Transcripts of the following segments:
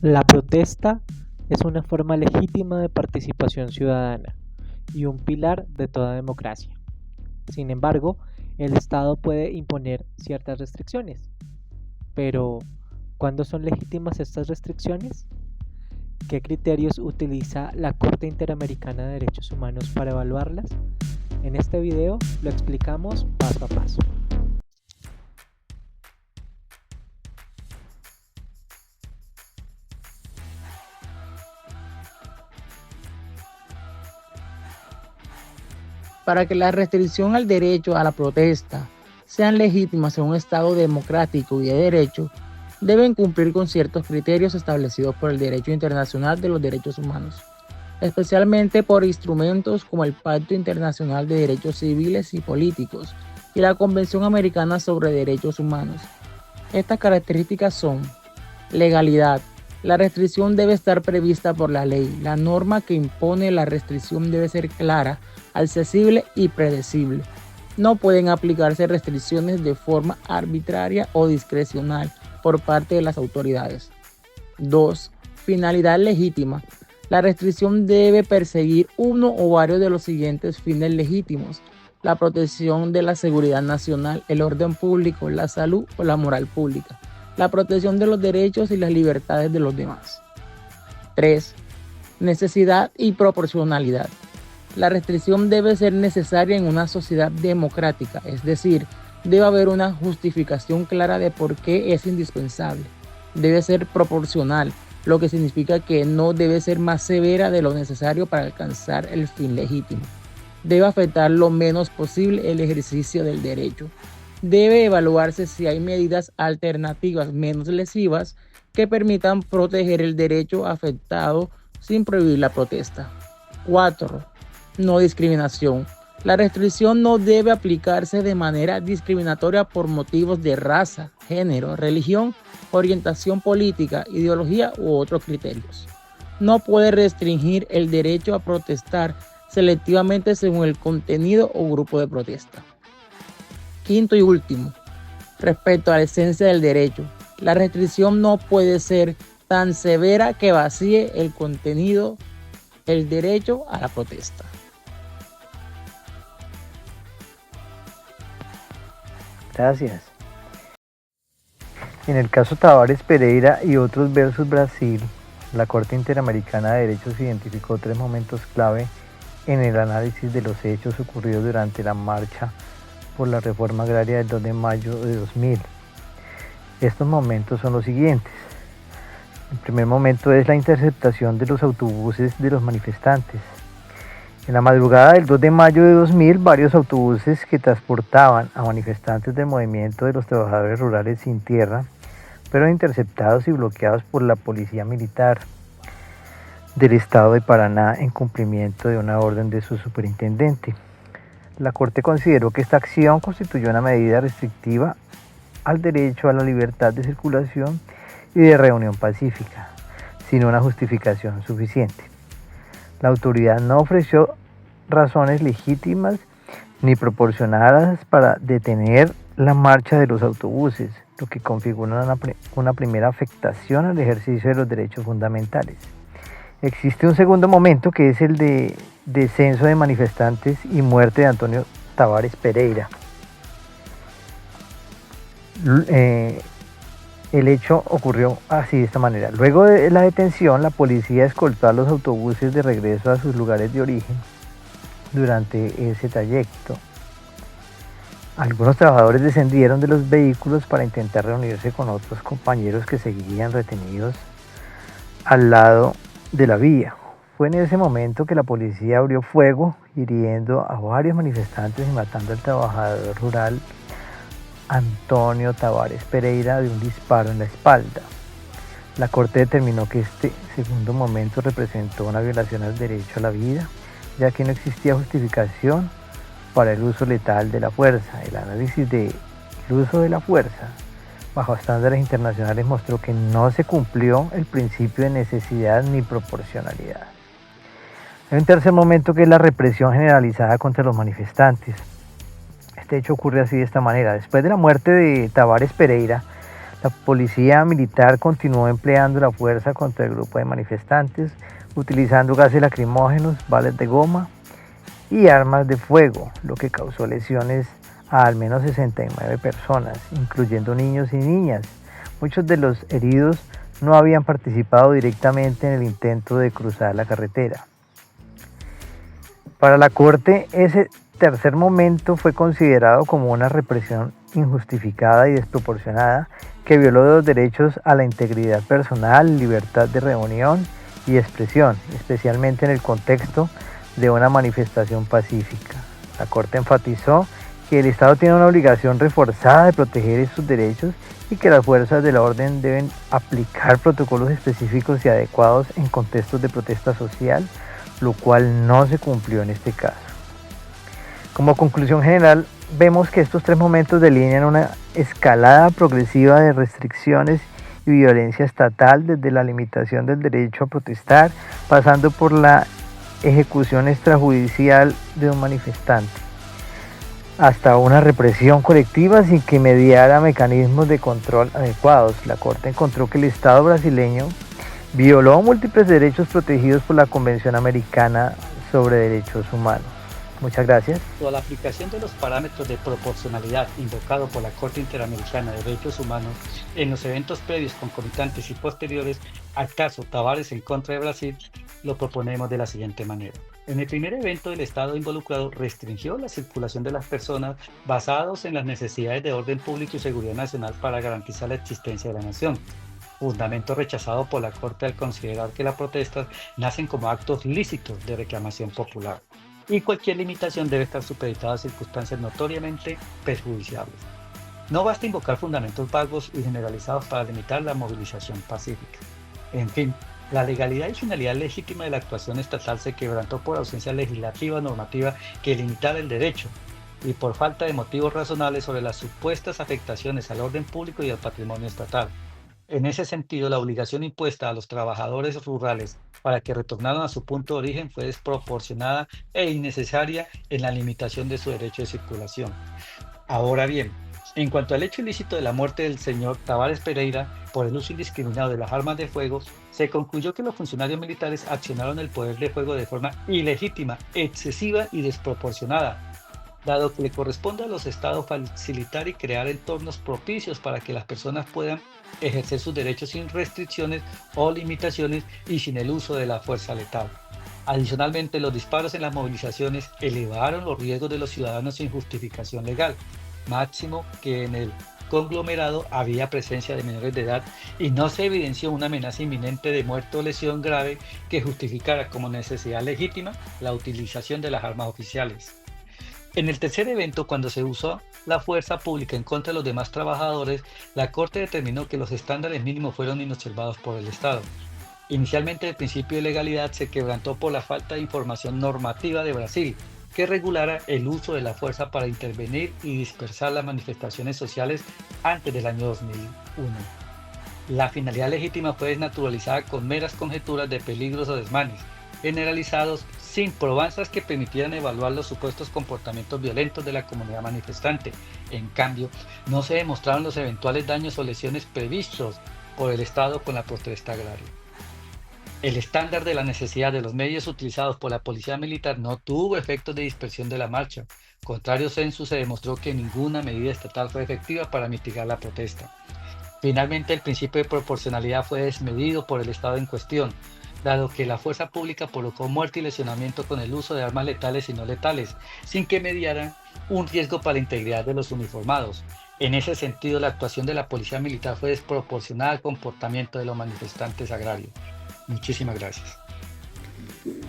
La protesta es una forma legítima de participación ciudadana y un pilar de toda democracia. Sin embargo, el Estado puede imponer ciertas restricciones. Pero, ¿cuándo son legítimas estas restricciones? ¿Qué criterios utiliza la Corte Interamericana de Derechos Humanos para evaluarlas? En este video lo explicamos paso a paso. Para que la restricción al derecho a la protesta sean legítimas en un Estado democrático y de derecho, deben cumplir con ciertos criterios establecidos por el derecho internacional de los derechos humanos, especialmente por instrumentos como el Pacto Internacional de Derechos Civiles y Políticos y la Convención Americana sobre Derechos Humanos. Estas características son: legalidad. La restricción debe estar prevista por la ley. La norma que impone la restricción debe ser clara, accesible y predecible. No pueden aplicarse restricciones de forma arbitraria o discrecional por parte de las autoridades. 2. Finalidad legítima. La restricción debe perseguir uno o varios de los siguientes fines legítimos: la protección de la seguridad nacional, el orden público, la salud o la moral pública, la protección de los derechos y las libertades de los demás. 3. Necesidad y proporcionalidad. La restricción debe ser necesaria en una sociedad democrática, es decir, debe haber una justificación clara de por qué es indispensable. Debe ser proporcional, lo que significa que no debe ser más severa de lo necesario para alcanzar el fin legítimo. Debe afectar lo menos posible el ejercicio del derecho. Debe evaluarse si hay medidas alternativas menos lesivas que permitan proteger el derecho afectado sin prohibir la protesta. 4. No discriminación. La restricción no debe aplicarse de manera discriminatoria por motivos de raza, género, religión, orientación política, ideología u otros criterios. No puede restringir el derecho a protestar selectivamente según el contenido o grupo de protesta. Quinto y último, respecto a la esencia del derecho, la restricción no puede ser tan severa que vacíe el contenido, el derecho a la protesta. Gracias. En el caso Tavares Pereira y otros versus Brasil, la Corte Interamericana de Derechos identificó 3 momentos clave en el análisis de los hechos ocurridos durante la marcha por la reforma agraria del 2 de mayo de 2000. Estos momentos son los siguientes. El primer momento es la interceptación de los autobuses de los manifestantes. En la madrugada del 2 de mayo de 2000, varios autobuses que transportaban a manifestantes del movimiento de los trabajadores rurales sin tierra fueron interceptados y bloqueados por la policía militar del estado de Paraná en cumplimiento de una orden de su superintendente. La Corte consideró que esta acción constituyó una medida restrictiva al derecho a la libertad de circulación y de reunión pacífica, sin una justificación suficiente. La autoridad no ofreció razones legítimas ni proporcionadas para detener la marcha de los autobuses, lo que configura una primera afectación al ejercicio de los derechos fundamentales. Existe un segundo momento que es el de descenso de manifestantes y muerte de Antonio Tavares Pereira. El hecho ocurrió así, de esta manera. Luego de la detención, la policía escoltó a los autobuses de regreso a sus lugares de origen. Durante ese trayecto, algunos trabajadores descendieron de los vehículos para intentar reunirse con otros compañeros que seguían retenidos al lado de la vía. Fue en ese momento que la policía abrió fuego, hiriendo a varios manifestantes y matando al trabajador rural Antonio Tavares Pereira de un disparo en la espalda. La Corte determinó que este segundo momento representó una violación al derecho a la vida, ya que no existía justificación para el uso letal de la fuerza. El análisis del uso de la fuerza bajo estándares internacionales mostró que no se cumplió el principio de necesidad ni proporcionalidad. Hay un tercer momento que es la represión generalizada contra los manifestantes. Este hecho ocurre así, de esta manera. Después de la muerte de Tavares Pereira, La policía militar continuó empleando la fuerza contra el grupo de manifestantes, utilizando gases lacrimógenos, balas de goma y armas de fuego, lo que causó lesiones a al menos 69 personas, incluyendo niños y niñas. Muchos de los heridos no habían participado directamente en el intento de cruzar la carretera. Para la Corte, ese tercer momento fue considerado como una represión injustificada y desproporcionada que violó los derechos a la integridad personal, libertad de reunión y expresión, especialmente en el contexto de una manifestación pacífica. La Corte enfatizó que el Estado tiene una obligación reforzada de proteger estos derechos y que las fuerzas del orden deben aplicar protocolos específicos y adecuados en contextos de protesta social, lo cual no se cumplió en este caso. Como conclusión general, vemos que estos tres momentos delinean una escalada progresiva de restricciones y violencia estatal, desde la limitación del derecho a protestar, pasando por la ejecución extrajudicial de un manifestante, hasta una represión colectiva sin que mediara mecanismos de control adecuados. La Corte encontró que el Estado brasileño violó múltiples derechos protegidos por la Convención Americana sobre Derechos Humanos. Muchas gracias. La aplicación de los parámetros de proporcionalidad invocado por la Corte Interamericana de Derechos Humanos en los eventos previos, concomitantes y posteriores al caso Tavares en contra de Brasil, lo proponemos de la siguiente manera. En el primer evento, el Estado involucrado restringió la circulación de las personas basados en las necesidades de orden público y seguridad nacional para garantizar la existencia de la nación, fundamento rechazado por la Corte al considerar que las protestas nacen como actos lícitos de reclamación popular, y cualquier limitación debe estar supeditada a circunstancias notoriamente perjudiciables. No basta invocar fundamentos vagos y generalizados para limitar la movilización pacífica. En fin, la legalidad y finalidad legítima de la actuación estatal se quebrantó por ausencia legislativa o normativa que limitara el derecho y por falta de motivos razonables sobre las supuestas afectaciones al orden público y al patrimonio estatal. En ese sentido, la obligación impuesta a los trabajadores rurales para que retornaran a su punto de origen fue desproporcionada e innecesaria en la limitación de su derecho de circulación. Ahora bien, en cuanto al hecho ilícito de la muerte del señor Tavares Pereira por el uso indiscriminado de las armas de fuego, se concluyó que los funcionarios militares accionaron el poder de fuego de forma ilegítima, excesiva y desproporcionada, dado que le corresponde a los estados facilitar y crear entornos propicios para que las personas puedan ejercer sus derechos sin restricciones o limitaciones y sin el uso de la fuerza letal. Adicionalmente, los disparos en las movilizaciones elevaron los riesgos de los ciudadanos sin justificación legal, máximo que en el conglomerado había presencia de menores de edad y no se evidenció una amenaza inminente de muerte o lesión grave que justificara como necesidad legítima la utilización de las armas oficiales. En el tercer evento, cuando se usó la fuerza pública en contra de los demás trabajadores, la Corte determinó que los estándares mínimos fueron inobservados por el Estado. Inicialmente, el principio de legalidad se quebrantó por la falta de información normativa de Brasil, que regulara el uso de la fuerza para intervenir y dispersar las manifestaciones sociales antes del año 2001. La finalidad legítima fue desnaturalizada con meras conjeturas de peligros o desmanes generalizados sin probanzas que permitieran evaluar los supuestos comportamientos violentos de la comunidad manifestante. En cambio, no se demostraron los eventuales daños o lesiones previstos por el Estado con la protesta agraria. El estándar de la necesidad de los medios utilizados por la policía militar no tuvo efectos de dispersión de la marcha. Contrario censo, se demostró que ninguna medida estatal fue efectiva para mitigar la protesta. Finalmente, el principio de proporcionalidad fue desmedido por el Estado en cuestión, dado que la fuerza pública provocó muerte y lesionamiento con el uso de armas letales y no letales, sin que mediaran un riesgo para la integridad de los uniformados. En ese sentido, la actuación de la policía militar fue desproporcionada al comportamiento de los manifestantes agrarios. Muchísimas gracias.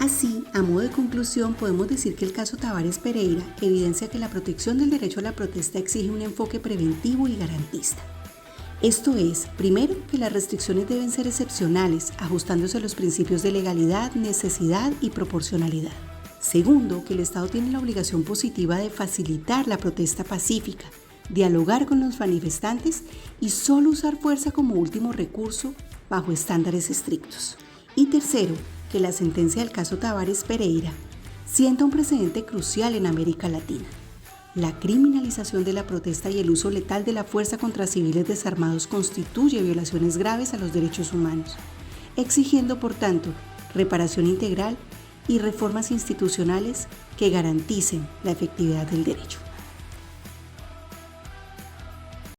Así, a modo de conclusión, podemos decir que el caso Tavares Pereira evidencia que la protección del derecho a la protesta exige un enfoque preventivo y garantista. Esto es, primero, que las restricciones deben ser excepcionales, ajustándose a los principios de legalidad, necesidad y proporcionalidad. Segundo, que el Estado tiene la obligación positiva de facilitar la protesta pacífica, dialogar con los manifestantes y solo usar fuerza como último recurso bajo estándares estrictos. Y tercero, que la sentencia del caso Tavares Pereira sienta un precedente crucial en América Latina. la criminalización de la protesta y el uso letal de la fuerza contra civiles desarmados constituye violaciones graves a los derechos humanos, exigiendo, por tanto, reparación integral y reformas institucionales que garanticen la efectividad del derecho.